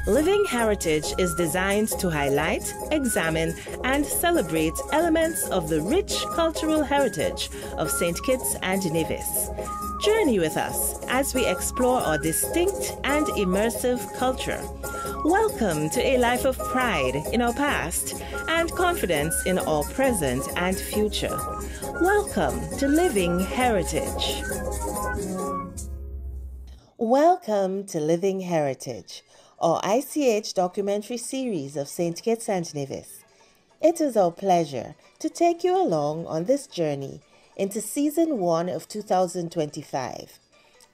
Living Heritage is designed to highlight, examine, and celebrate elements of the rich cultural heritage of St. Kitts and Nevis. Journey with us as we explore our distinct and immersive culture. Welcome to a life of pride in our past and confidence in our present and future. Welcome to Living Heritage. Welcome to Living Heritage, our ICH documentary series of St. Kitts and Nevis. It is our pleasure to take you along on this journey into Season 1 of 2025.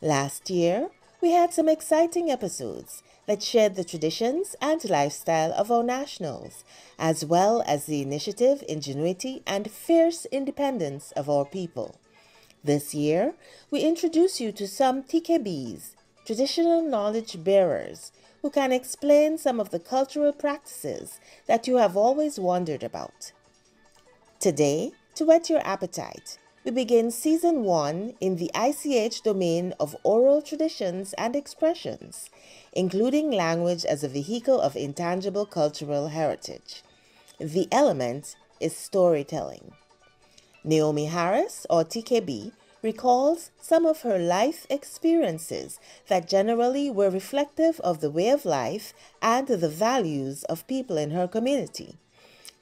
Last year, we had some exciting episodes that shared the traditions and lifestyle of our nationals, as well as the initiative, ingenuity, and fierce independence of our people. This year, we introduce you to some TKBs, traditional knowledge bearers, who can explain some of the cultural practices that you have always wondered about. Today, to whet your appetite, we begin Season 1 in the ICH domain of oral traditions and expressions, including language as a vehicle of intangible cultural heritage. The element is storytelling. Naomi Harris, or TKB, recalls some of her life experiences that generally were reflective of the way of life and the values of people in her community.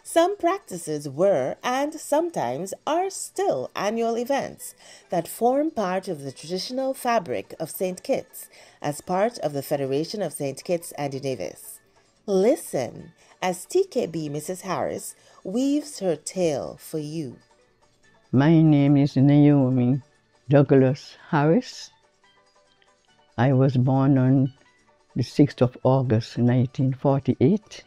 Some practices were and sometimes are still annual events that form part of the traditional fabric of St. Kitts as part of the Federation of St. Kitts and Nevis. Listen as TKB Mrs. Harris weaves her tale for you. My name is Naomi Douglas Harris. I was born on the 6th of August 1948,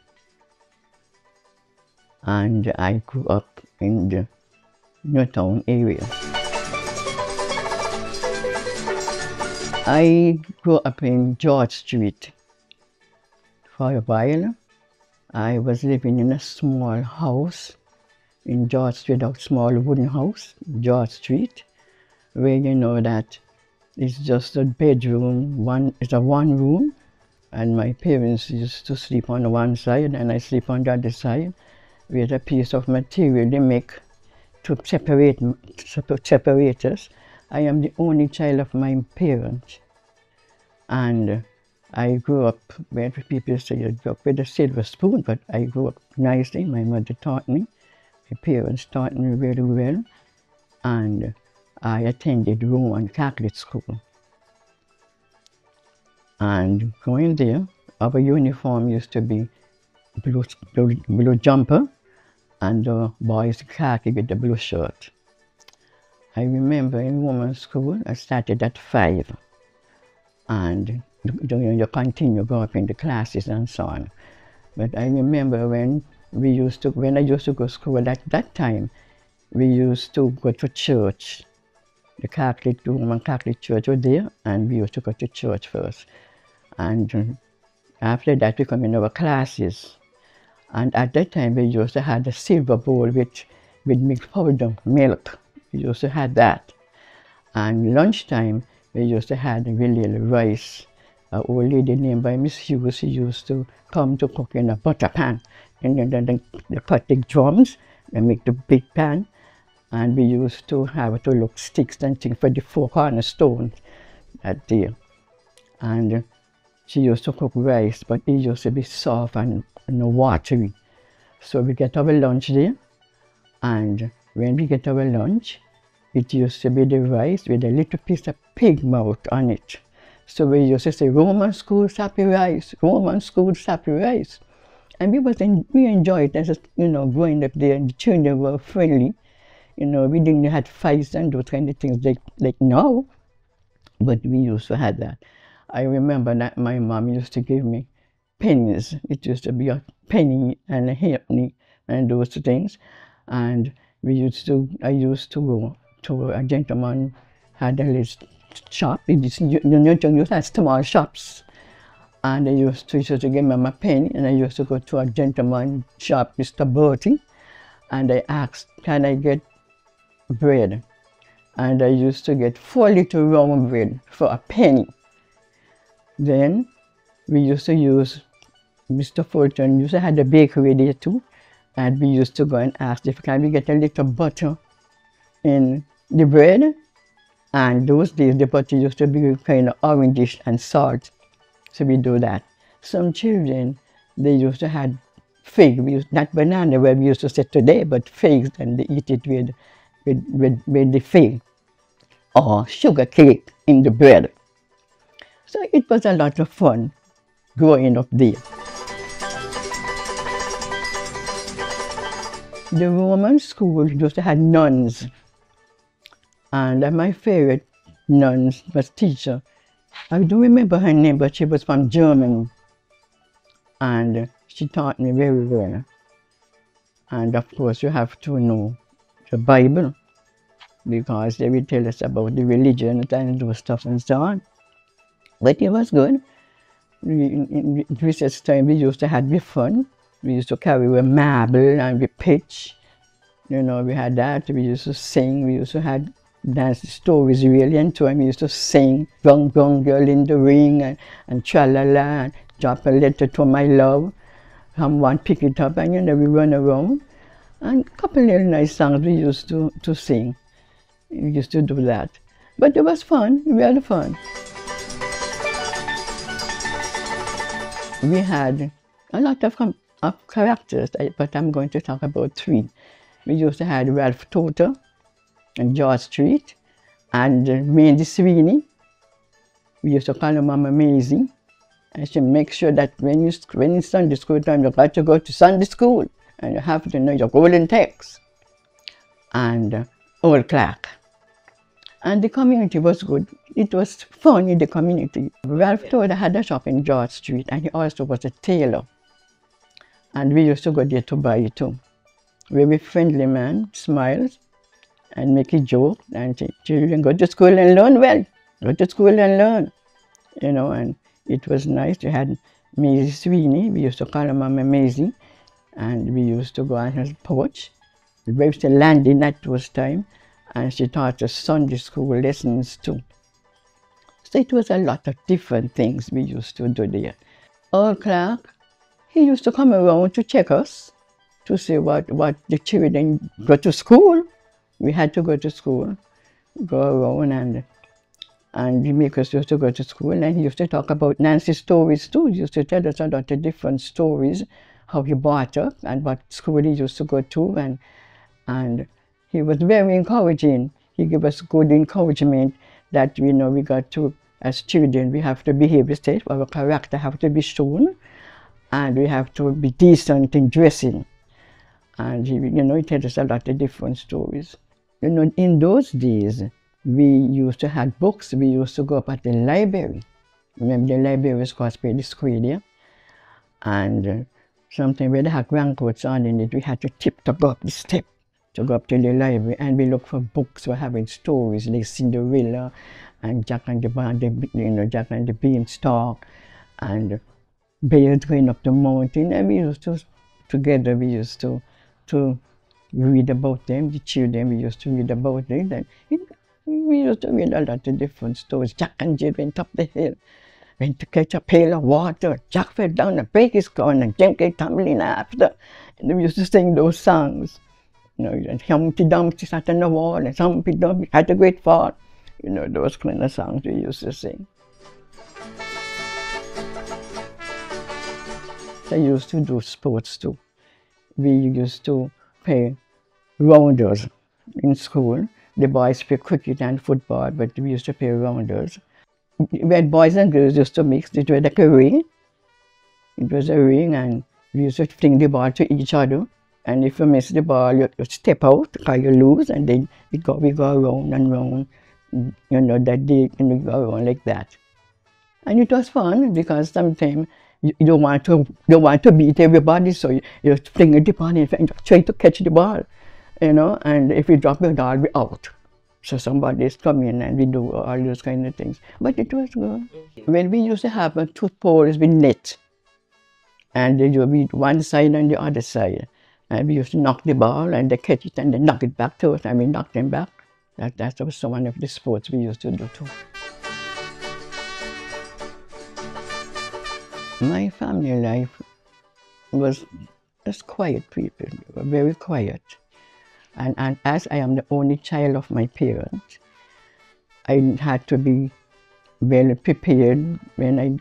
and I grew up in the Newtown area. I grew up in George Street for a while. I was living in a small house in George Street, a small wooden house, George Street, where you know that it's just a bedroom, it's a one room, and my parents used to sleep on one side and I sleep on the other side with a piece of material they make to separate us. I am the only child of my parents, and I grew up where people say I grew up with a silver spoon, but I grew up nicely. My mother taught me, my parents taught me very well, and I attended Roman Catholic school. And going there, our uniform used to be blue jumper and the boys khaki with the blue shirt. I remember in women's school, I started at 5, and you continue go up in the classes and so on. But I remember when I used to go to school at that time, we used to go to church. The Roman Catholic Church was there, and we used to go to church first. And after that, we come in our classes. And at that time, we used to have a silver bowl with milk powder, milk. We used to have that. And lunchtime, we used to have really rice. An old lady named by Miss Hughes, she used to come to cook in a butter pan. And then they cut the drums and make the big pan. And we used to have to look sticks and things for the 4 cornerstones that day. And she used to cook rice, but it used to be soft and watery. So we get our lunch there, and when we get our lunch, it used to be the rice with a little piece of pig mouth on it. So we used to say, Roman school sappy rice, Roman school sappy rice. And we enjoyed it, as growing up there, and the children were friendly. We didn't have fights and those kind of things like now, but we used to have that. I remember that my mom used to give me pennies. It used to be a penny and a halfpenny and those things. And I used to go to a gentleman had a little shop. You had small shops. And I used to give me a penny, and I used to go to a gentleman shop, Mr. Bertie, and I asked, can I get bread? And I used to get 4 little round bread for a penny. Then We used to use, Mr. Fulton used to have a bakery there too, and we used to go and ask if can we get a little butter in the bread. And those days the butter used to be kind of orangish and salt, so we do that. Some children, they used to have fig, not banana where we used to say today, but figs, and they eat it with the fig or sugar cake in the bread. So it was a lot of fun growing up there. The Roman school used to have nuns, and my favorite nuns was teacher. I don't remember her name, but she was from Germany, and she taught me very well. And of course, you have to know the Bible, because they will tell us about the religion and those stuff and so on. But it was good. In recess time, we used to have fun. We used to carry a marble and we pitch. You know, we had that. We used to sing. We used to have dance stories really. And so we used to sing "Wrong, Wrong Girl in the Ring" and "Tra-la-la" and "Drop a Letter to My Love." Someone pick it up and, you know, we run around. And a couple of little nice songs we used to sing. We used to do that. But it was fun, really fun. We had a lot of characters, but I'm going to talk about 3. We used to have Ralph Toter and George Street and Mandy Sweeney. We used to call her Mama Maisie. And she makes sure that when it's Sunday school time, you got to go to Sunday school and you have to know your golden text. And Old Clark. And the community was good. It was fun in the community. Ralph Toder had a shop in George Street, and he also was a tailor. And we used to go there to buy too. Very friendly man, smiles, and make a joke, and say, "Children, go to school and learn well. Go to school and learn." You know, and it was nice. We had Maisie Sweeney. We used to call her Mama Maisie. And we used to go on her porch. We used to land in at those time. And she taught us Sunday school lessons too. So it was a lot of different things we used to do there. Old Clark, he used to come around to check us, to see what the children go to school. We had to go to school, go around and he make us used to go to school, and he used to talk about Nancy's stories too. He used to tell us a lot of different stories, how he brought up and what school he used to go to, and he was very encouraging. He gave us good encouragement that, you know, we got to, as children, we have to behave safe, our character have to be shown, and we have to be decent in dressing. And he, you know, he told us a lot of different stories. You know, in those days, we used to have books. We used to go up at the library. Remember, the library was called the square there? And something where they had raincoats on in it, we had to tip to go up the step to go up to the library, and we look for books for having stories like Cinderella and Jack and the Beanstalk and Bears Going Up the Mountain, and we used to, together, we used to read about them, the children, we used to read about it, and we used to read a lot of different stories. Jack and Jill went up the hill, went to catch a pail of water. Jack fell down and break his corn, and Jim came tumbling after. And we used to sing those songs. You know, and Humpty Dumpty sat on the wall, and Humpty Dumpty had a great fall. You know, those kind of songs we used to sing. I used to do sports too. We used to play rounders in school. The boys play cricket and football, but we used to play rounders. When boys and girls used to mix, it was like a ring. It was a ring, and we used to fling the ball to each other. And if you miss the ball, you step out, because you lose, and then we go round and round, you know, that day, and we go around like that. And it was fun, because sometimes you don't want to beat everybody, so you fling the ball and try to catch the ball, you know, and if you drop the ball, we're out. So somebody is coming and we do all those kind of things. But it was good. When we used to have a two poles with net, and they would be one side and the other side. And we used to knock the ball, and they catch it and they knock it back to us, and we knock them back. That was one of the sports we used to do too. My family life was just quiet people, they were very quiet. And as I am the only child of my parents, I had to be well prepared when I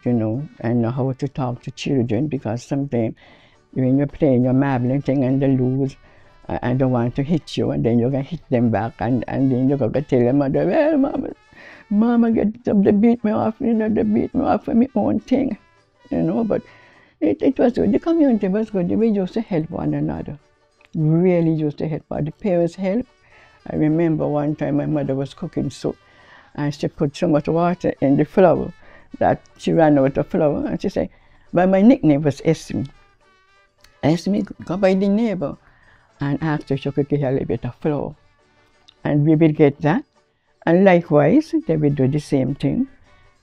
know how to talk to children, because sometimes when you're playing your marble thing and they lose, I don't want to hit you, and then you're going to hit them back, and then you're going to tell your mother, well, mama get them, they beat me off, they beat me off for my own thing, but it was good. The community was good. We used to help one another, really used to help. The parents help. I remember one time my mother was cooking soup, and she put so much water in the flour that she ran out of flour, and she said, but my nickname was Esme. Esme, go by the neighbor and ask her if she could get a little bit of flour. And we will get that. And likewise, they will do the same thing.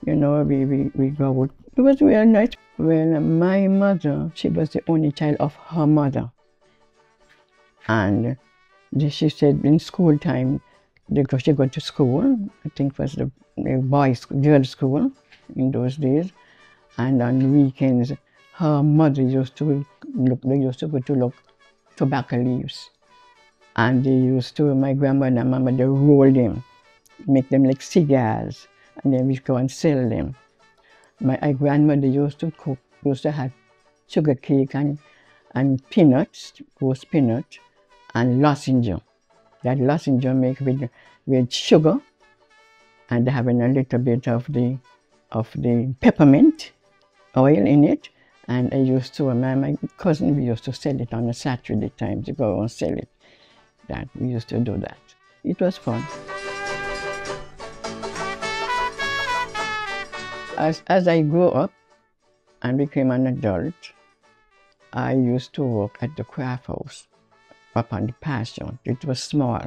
We go out. It was real nice. Well, my mother, she was the only child of her mother. And she said in school time, she go to school, I think it was the girls' school in those days. And on weekends, her mother used to go to look tobacco leaves. And my grandmother and mama, they roll them, make them like cigars, and then we go and sell them. My grandmother used to have sugar cake and peanuts, roast peanut, and lozenge. That lozenge make with sugar, and having a little bit of the peppermint oil in it. And my cousin, we used to sell it on a Saturday time, to go and sell it. That we used to do that. It was fun. As I grew up and became an adult, I used to work at the craft house up on the pasture. It was small,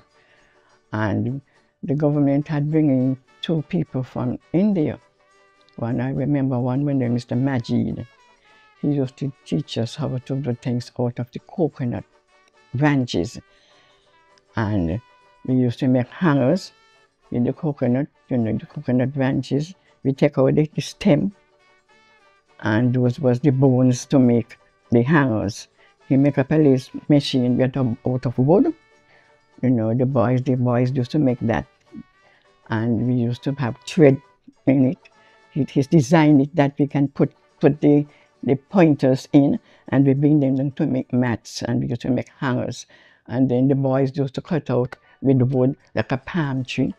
and the government had bringing 2 people from India. I remember one when Mr. Majid. He used to teach us how to do things out of the coconut branches. And we used to make hangers with the coconut, the coconut branches. We take out the stem, and those was the bones to make the hangers. He make up a lace machine out of wood. The boys used to make that. And we used to have thread in it. He's designed it that we can put the pointers in, and we bring them to make mats, and we used to make hangers. And then the boys used to cut out with wood like a palm tree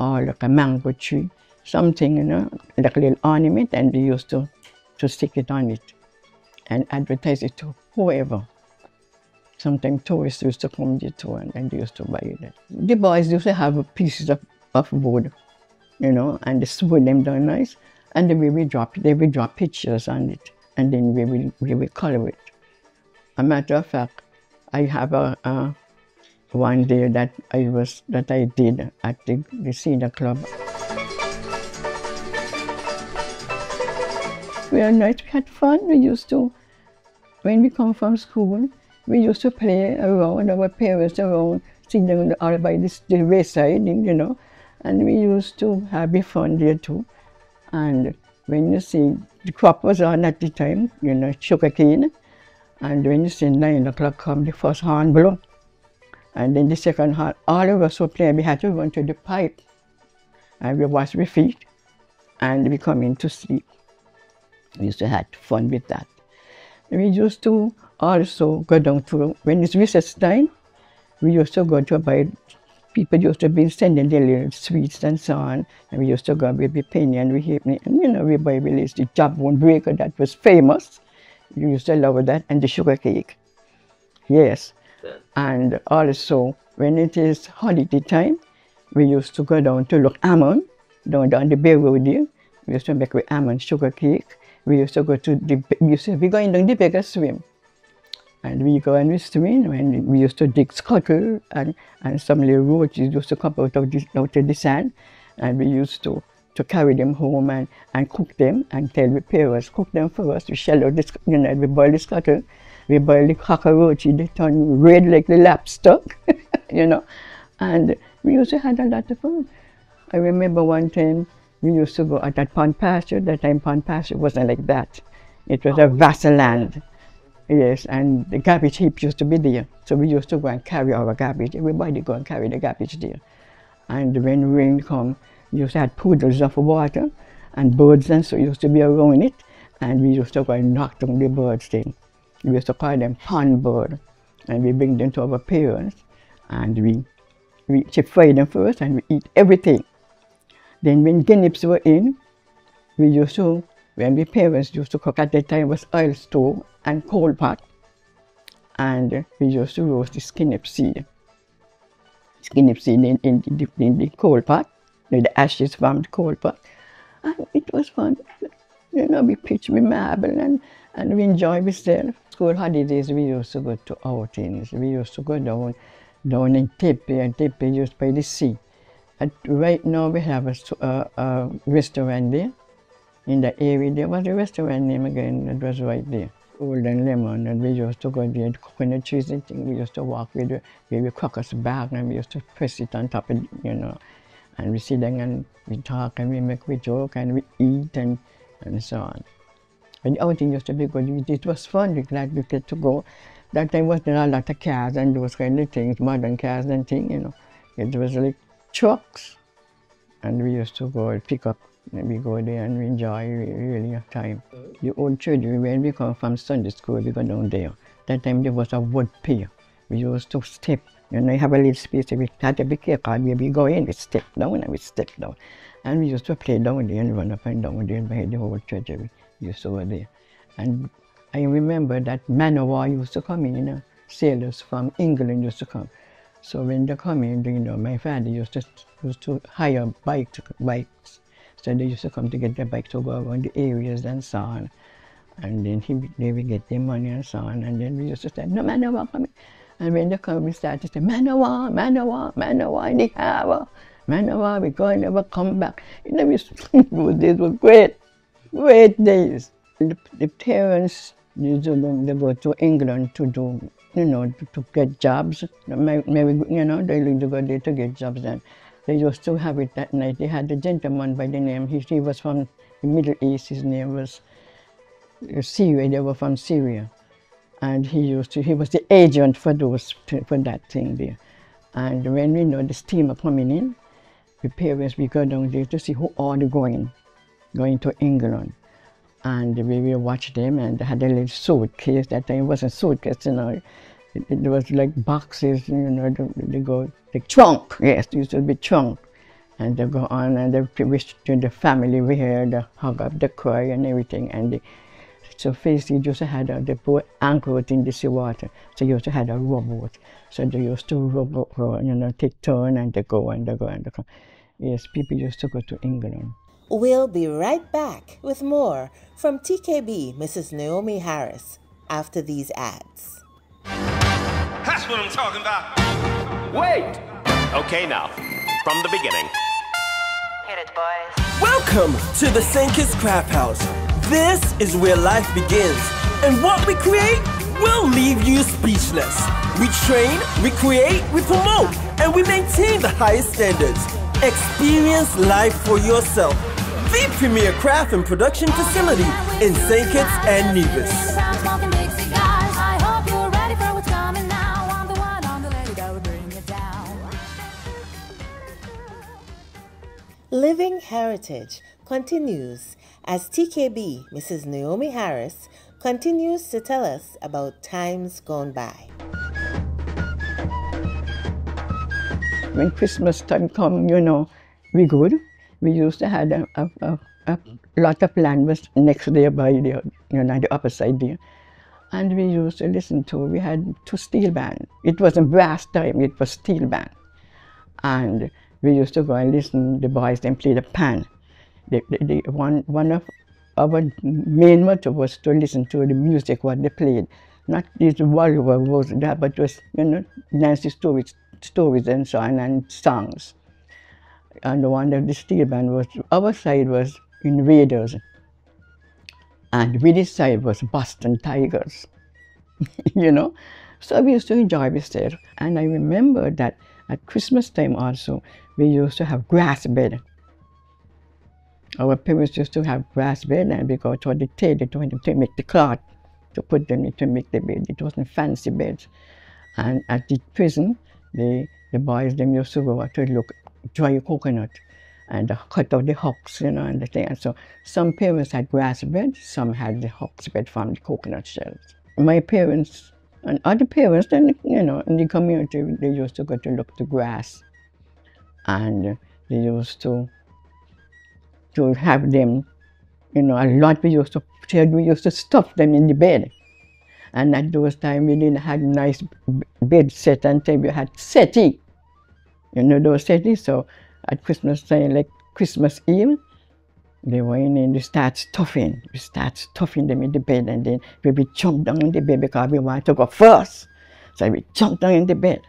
or like a mango tree, something, like a little ornament, and we used to stick it on it and advertise it to whoever. Sometimes tourists used to come to the tour, and they used to buy it. The boys used to have pieces of wood, and they smooth them down nice, and then they will drop pictures on it, and then we will color it. A matter of fact, I have one day that I did at the Cedar Club. We had fun. We used to, when we come from school, we used to play around, our parents around, sitting all by the wayside, and we used to have fun there too. And when you see, the crop was on at the time, sugar cane. And when you see 9 o'clock come, the first horn blow. And then the second horn, all of us were playing, we had to run to the pipe. And we wash our feet, and we come in to sleep. We used to have fun with that. And we used to also go down to, when it's recess time, we used to go to buy, people used to be sending their little sweets and so on. And we used to go with the penny and we halfpenny, and we buy the jawbone breaker that was famous. We used to love that, and the sugar cake. Yes. And also, when it is holiday time, we used to go down to look almond, down the Bay Road there. We used to make with almond sugar cake. We used to go to we going down the bigger swim. And we go and we swim, and we used to dig scuttle, and some little roaches used to come out of the sand, and we used to carry them home and cook them, and tell the parents, cook them for us. We shell out we boil the scuttle, we boil the cockroach, they turn red like the lobster, and we used to have a lot of fun. I remember one time we used to go at that pond pasture. That time pond pasture wasn't like that. It was a vast land. Yes, and the garbage heap used to be there. So we used to go and carry our garbage. Everybody go and carry the garbage there. And when rain come, we used to have puddles of water, and birds and so used to be around it. And we used to go and knock down the birds thing. We used to call them pond bird. And we bring them to our parents. And we fry them first and we eat everything. Then when turnips were in, we used to, when the parents used to cook at that time, was oil stove and coal pot. And we used to roast the turnip seed. Turnip seed in the coal pot, with the ashes from the coal pot. And it was fun. You know, we pitch, we marble, and we enjoy ourselves. School holidays, we used to go to outings. We used to go down in Tepe, and Tepe used by the sea. And right now we have a restaurant there. In the area, there was a restaurant name again that was right there. Golden Lemon, and we used to go there, coconut trees and things. We used to walk with the crackers bag, and we used to press it on top of, you know, and we sit down and we talk and we joke and we eat and so on. And the outing used to be good. It was fun. We glad we get to go. That time wasn't a lot of cars and those kind of things, modern cars and things, you know. It was like trucks, and we used to go and pick up. And we go there and we enjoy really a time. The old church, when we come from Sunday school, we go down there. That time there was a wood pier. We used to step. You know, you have a little space, we had to be careful where we go in, we step down and we step down. And we used to play down there and run up and down there behind the whole church. We used to go there. And I remember that man-o-war used to come in, you know, sailors from England used to come. So when they come in, you know, my father used to hire bikes. So they used to come to get their bike to go around the areas and so on. And then they would get their money and so on. And then we used to say, no, man-o-war coming. And when they come, we started to say, man-o-war, man-o-war, man-o-war in the harbor. Man-o-war, we're going to come back. You know, those days were great days. The parents used to go to England to do, you know, to get jobs. Maybe, you know, they used to go there to get jobs then. They used to have it that night. They had a gentleman by the name, he was from the Middle East, his name was Syria, they were from Syria. And he was the agent for that thing there. And when we know the steamer coming in, the parents, we go down there to see who are going to England. And we will watch them, and they had a little suitcase. That time it wasn't suitcase, you know. It was like boxes, you know, they go, the trunk, yes, it used to be trunk. And they go on and they wish to the family we hear, they hug up, they cry and everything. And so first you just had they put anchored in the sea water. So you also had a rowboat. So they used to row, you know, take turn and they go and they go and they go. Yes, people used to go to England. We'll be right back with more from TKB, Mrs. Naomi Harris, after these ads. That's what I'm talking about. Wait! Okay, now, from the beginning. Hit it, boys. Welcome to the St. Kitts Craft House. This is where life begins. And what we create will leave you speechless. We train, we create, we promote, and we maintain the highest standards. Experience life for yourself. The premier craft and production facility in St. Kitts and Nevis. Living Heritage continues as TKB, Mrs. Naomi Harris, continues to tell us about times gone by. When Christmas time come, you know, we good. We used to have a lot of land was next there by the, you know, the upper side there. And we used to listen to, we had two steel band. It wasn't brass time, it was steel band. And we used to go and listen, the boys then play the pan. One of our main motto was to listen to the music, what they played. Not this Bollywood was that, but it was, you know, Nancy stories and so on, and songs. And the one of the steel band was, our side was Invaders. And British side was Boston Tigers, you know. So we used to enjoy this there. And I remember that at Christmas time also, we used to have grass bed. Our parents used to have grass bed, and because for the tailor to make the cloth, to put them in to make the bed. It wasn't fancy beds. And at the prison, the boys them used to go out to look dry coconut and cut out the husks, you know, and the thing. And so some parents had grass bed, some had the husks bed from the coconut shells. My parents and other parents, then, you know, in the community, they used to go to look to grass, and they used to have them, you know, a lot. We used to stuff them in the bed. And at those times, we didn't have nice bed set until we had settee. You know those settees? So at Christmas time, like Christmas Eve, they were in and we start stuffing. We start stuffing them in the bed, and then we jump down in the bed because we want to go first. So we jump down in the bed,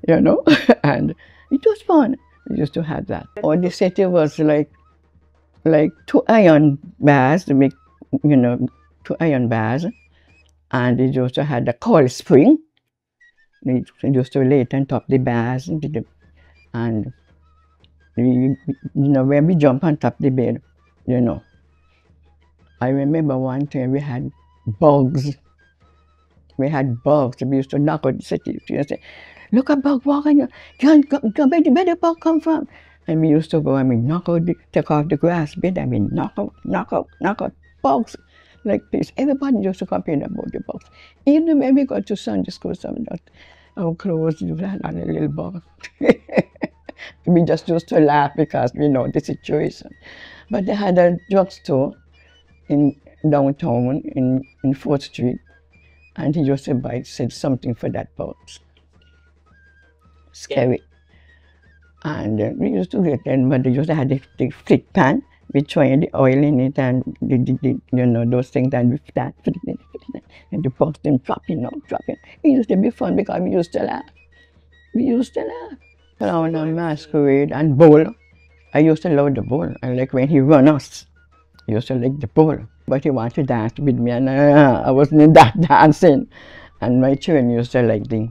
you know, and it was fun. We used to have that. Or the settee was like 2 iron bars to make, you know, 2 iron bars. And it also had a coil spring. It used to lay it on top of the bars. And you know, when we jump on top of the bed, you know, I remember one time we had bugs. We had bugs. We used to knock out the city. You say, look, a bug walking. Where did the bug come from? And we used to go and we take off the grass bed, and we knock out bugs. Like this. Everybody used to complain about the bugs. Even when we got to Sunday school, our clothes had a little bug. We just used to laugh because we know the situation. But they had a drugstore in downtown in 4th Street, and he used to said something for that bugs. Scary. And we used to get them, but they used to have the flick pan. We try the oil in it, and you know, those things, and we start and the bugs them dropping. It used to be fun because we used to laugh. Clown and masquerade and bull. I used to love the bull. I like when he run us. I used to like the bull. But he wanted to dance with me, and I wasn't in that dancing. And my children used to like the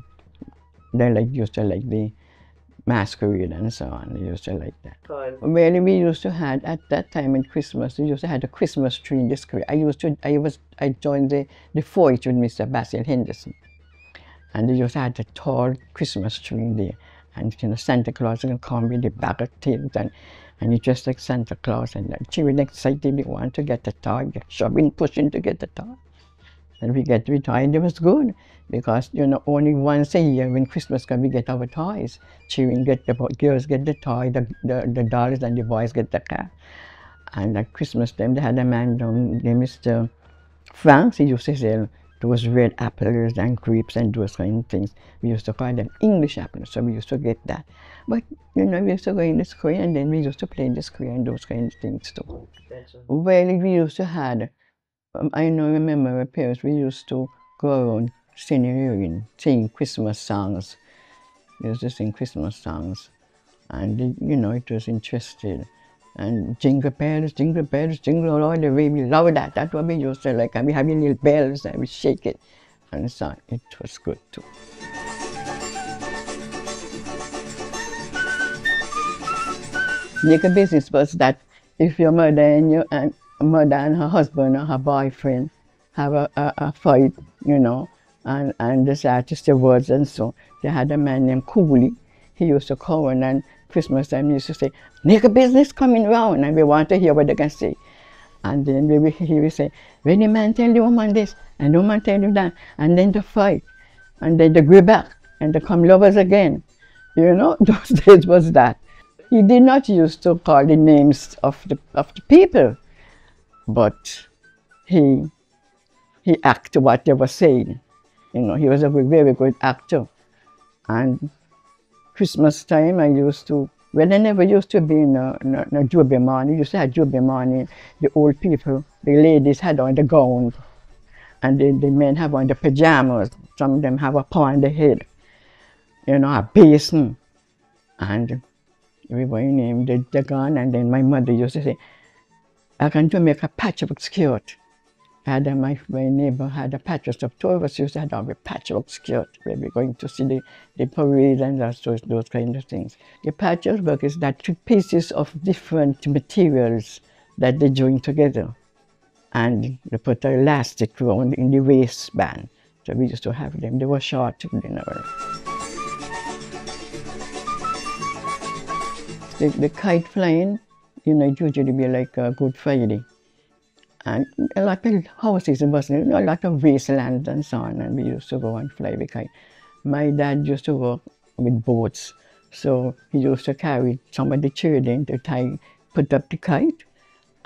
masquerade and so on. They used to like that. Well, we used to have at that time in Christmas. We used to have a Christmas tree in the square. I joined the 4-H with Mr. Basil Henderson, and they used to have a tall Christmas tree in there. And you know, Santa Claus would come with the bag of things, and he dressed like Santa Claus, and the children excited. They want to get the toy, shoving, pushing to get the toy. And we get the toy, and it was good because, you know, only once a year when Christmas comes we get our toys. Children get girls get the toy, the dolls, and the boys get the car. And at Christmas time they had a man named Mr. Franks. He used to sell those red apples and grapes and those kind of things. We used to call them English apples, so we used to get that. But you know, we used to go in the square, and then we used to play in the square and those kind of things too. Well, we used to have. I remember my parents, we used to go around sing Christmas songs. We used to sing Christmas songs, and you know, it was interesting. And jingle bells, jingle all the way. We love that. That's what we used to like. And we have little bells and we shake it. And so it was good too. Make a business was that if your mother and her husband or her boyfriend have a fight, you know, and decide to say words, and so they had a man named Cooley. He used to call, and Christmas time he used to say, make a business coming round, and we want to hear what they can say. And then he will say, when the man tell the woman this, and the woman tell you that, and then they fight, and then they go back, and they come lovers again. You know, those days was that. He did not used to call the names of the people, but he acted what they were saying. You know, he was a very good actor. And Christmas time, I never used to be in a Jubilee morning. We used to have Jubilee morning. The old people, the ladies had on the gown, and the men have on the pajamas. Some of them have a paw on the head, you know, a basin. And we were in the gun, and then my mother used to say, I can make a patchwork skirt. My neighbor had a patchwork of two of us used to have a patchwork skirt where we're going to see the parade and those kind of things. The patchwork work is that 3 pieces of different materials that they join together, and they put an elastic around in the waistband. So we used to have them. They were short, you know. The kite flying, you know, it usually be like a Good Friday. And a lot of houses in Boston, you know, a lot of wastelands and so on, and we used to go and fly the kite. My dad used to work with boats, so he used to carry some of the children to put up the kite,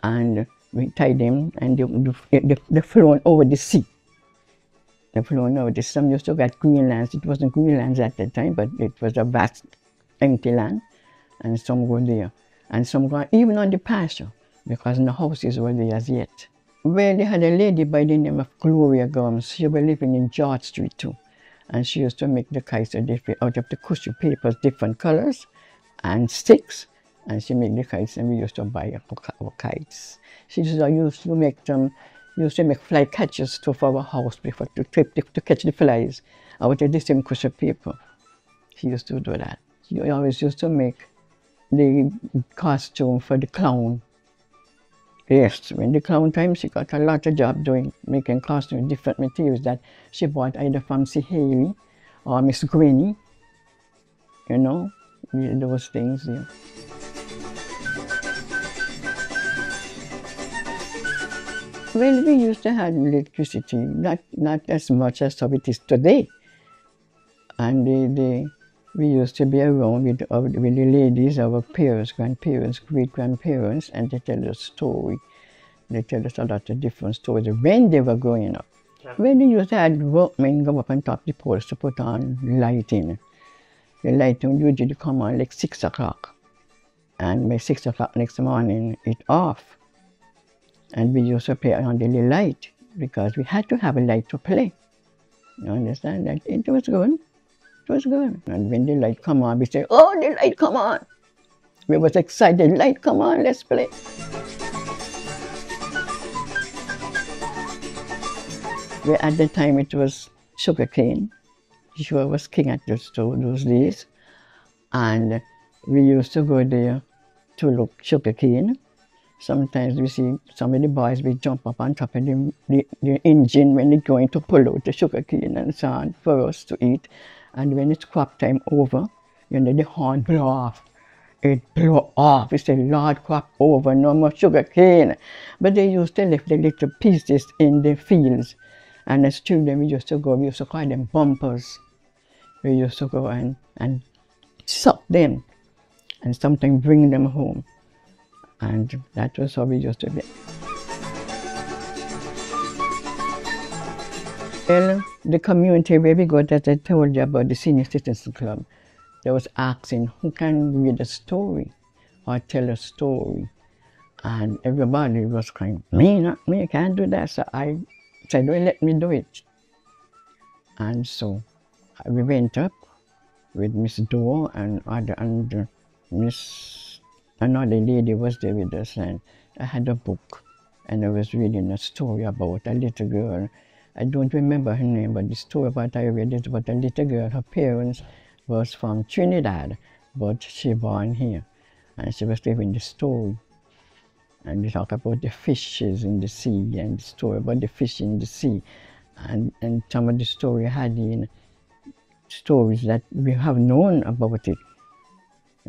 and we tied them, and they flown over the sea. They flown over the sea. Some used to get Greenlands. It wasn't Greenlands at the time, but it was a vast empty land, and some go there. And some go even on the pasture, because no houses were there as yet. Well, they had a lady by the name of Gloria Gums. She was living in George Street too. And she used to make the kites out of the cushion papers, different colors, and sticks. And she made the kites, and we used to buy our kites. She used to make fly catchers to our house before to catch the flies out of the same cushion paper. She used to do that. She always used to make the costume for the clown. Yes, when the clown time, she got a lot of job making costumes, different materials that she bought either from C. Haley or Miss Granny, you know, those things. Yeah. Well, we used to have electricity, not as much as how it is today. And we used to be around with the ladies, our parents, grandparents, great-grandparents, and they tell us story. They tell us a lot of different stories when they were growing up. Yeah. When they used to have workmen go up on top of the poles to put on lighting. The lighting usually come on like 6 o'clock. And by 6 o'clock next morning, it off. And we used to play on the light because we had to have a light to play. You understand that? It was good. It was good. And when the light come on, we say, oh, the light come on. We was excited, light come on, let's play. Well, at the time it was sugarcane. Sugar was king at the store those days. And we used to go there to look sugarcane. Sometimes we see some of the boys will jump up on top of the engine when they're going to pull out the sugarcane and so on for us to eat. And when it's crop time over, you know, the horn blow off. It blow off. It's a Lord, crop over, no more sugarcane. But they used to leave the little pieces in the fields. And as children, we used to call them bumpers. We used to go and suck them and sometimes bring them home. And that was how we used to be. Well, the community where we got, as I told you about the Senior Citizens Club, they was asking who can read a story or tell a story. And everybody was crying, me, not me, I can't do that. So I said, well, let me do it. And so we went up with Miss Doe and another lady was there with us, and I had a book, and I was reading a story about a little girl. I don't remember her name, but the story about I read is about a little girl. Her parents was from Trinidad, but she born here, and she was living the story. And they talk about the fishes in the sea, and the story about the fish in the sea, and some of the story had in stories that we have known about it.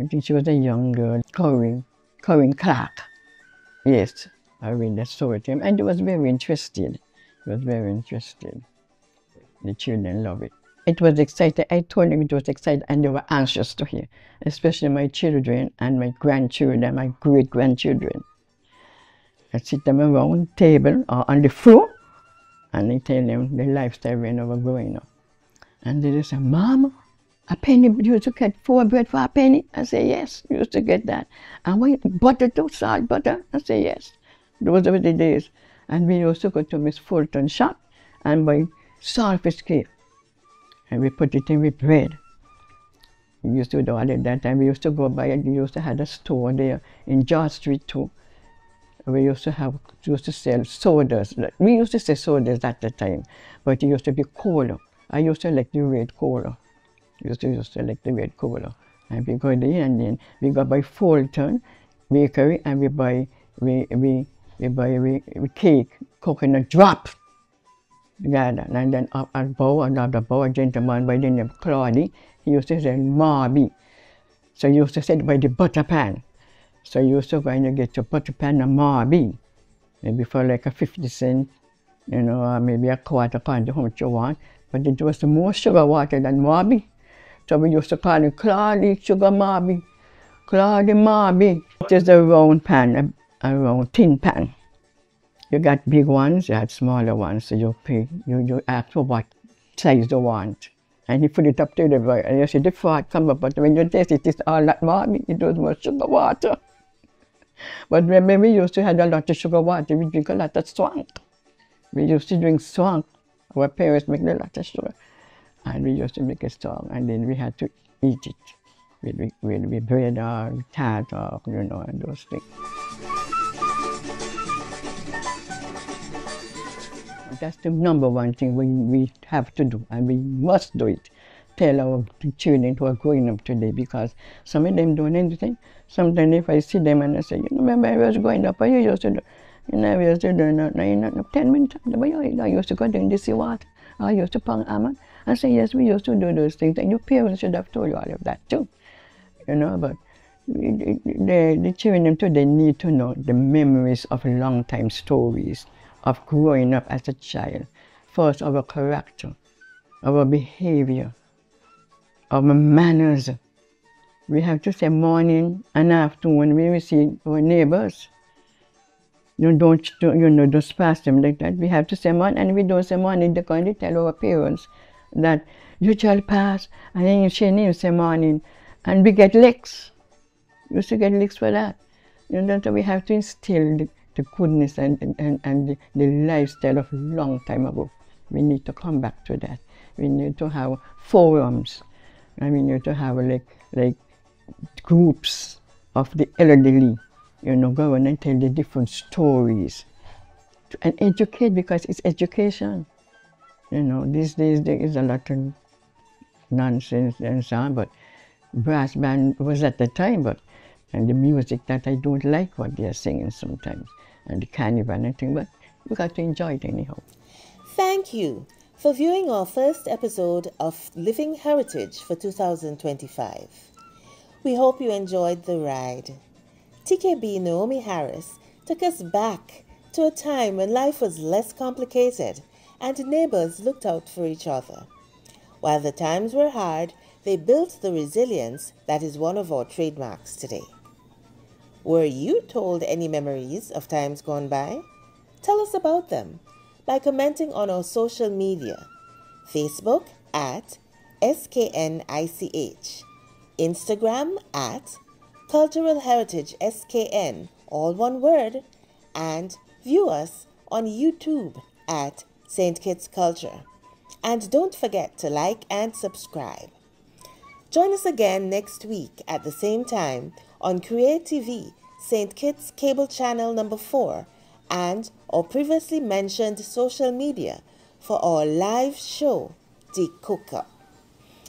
I think she was a young girl, Corinne Clark. Yes, I read that story to him, and he was very interested. He was very interested. The children love it. It was exciting. I told them it was exciting, and they were anxious to hear, especially my children and my grandchildren, my great-grandchildren. I sit them around the table or on the floor, and I tell them the lifestyle when they were growing up. And they just say, Mama, a penny, you used to get 4 bread for a penny? I say, yes, you used to get that. And what, butter too, salt, butter? I say, yes. Those were the days. And we used to go to Miss Fulton's shop and buy saltfish cake. And we put it in with bread. We used to do all of that. And we used to go by, we used to have a store there in George Street too. we used to sell sodas. We used to say sodas at the time, but it used to be cola. I used to like the red cola. Used to like the red cola. And we go there and then we go by Fulton Bakery and we buy cake, coconut drop. Together. And then up at Bow, another Bow, a gentleman by the name of Claudy, he used to sell Marby. So he used to sell by the butter pan. So you used to go and you get your butter pan and Marby, maybe for like a 50 cents, you know, or maybe a quarter according to how much you want. But it was more sugar water than Marby. So we used to call it Claudy Sugar Marby, Claudy Marby. It is a round pan, a round tin pan. You got big ones, you had smaller ones, so you ask for what size you want. And he put it up to the boy, and you see the fat come up, but when you taste it, it's all that Marby, it was more sugar water. But when we used to have a lot of sugar water, we drink a lot of swank. We used to drink swank. Our parents make a lot of sugar. And we used to make it strong, and then we had to eat it with bread or tart or, you know, and those things. That's the number one thing we have to do, and we must do it. Tell our children who are growing up today, because some of them don't anything. Sometimes if I see them and I say, you know, remember I was growing up, what you used to do? You know, I used to do not 10 minutes. I used to go down to see water. I used to pound almond. I say, yes, we used to do those things, and your parents should have told you all of that too. You know, but the children today need to know the memories of long time stories of growing up as a child. First, our character, our behavior, our manners. We have to say morning and afternoon when we see our neighbors. You don't pass them like that. We have to say morning, and we don't say morning because they tell our parents that you shall pass, and then she needs say morning, and we get licks. We used to get licks for that. You know, so we have to instill the goodness and the lifestyle of a long time ago. We need to come back to that. We need to have forums, and we need to have like groups of the elderly, you know, go on and tell the different stories and educate, because it's education. You know, these days there is a lot of nonsense and so on, but brass band was at the time, and the music that I don't like what they are singing sometimes, and the carnival and everything, but we got to enjoy it anyhow. Thank you for viewing our first episode of Living Heritage for 2025. We hope you enjoyed the ride. TKB Naomi Harris took us back to a time when life was less complicated and neighbors looked out for each other. While the times were hard, they built the resilience that is one of our trademarks today. Were you told any memories of times gone by? Tell us about them by commenting on our social media. Facebook at SKNICH, Instagram at Cultural Heritage SKN, all one word, and view us on YouTube at St. Kitts Culture. And don't forget to like and subscribe. Join us again next week at the same time on Create TV, St. Kitts Cable Channel number 4, and our previously mentioned social media for our live show, The Cook-Up.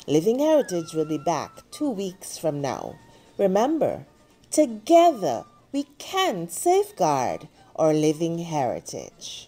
Living Heritage will be back 2 weeks from now. Remember, together we can safeguard our living heritage.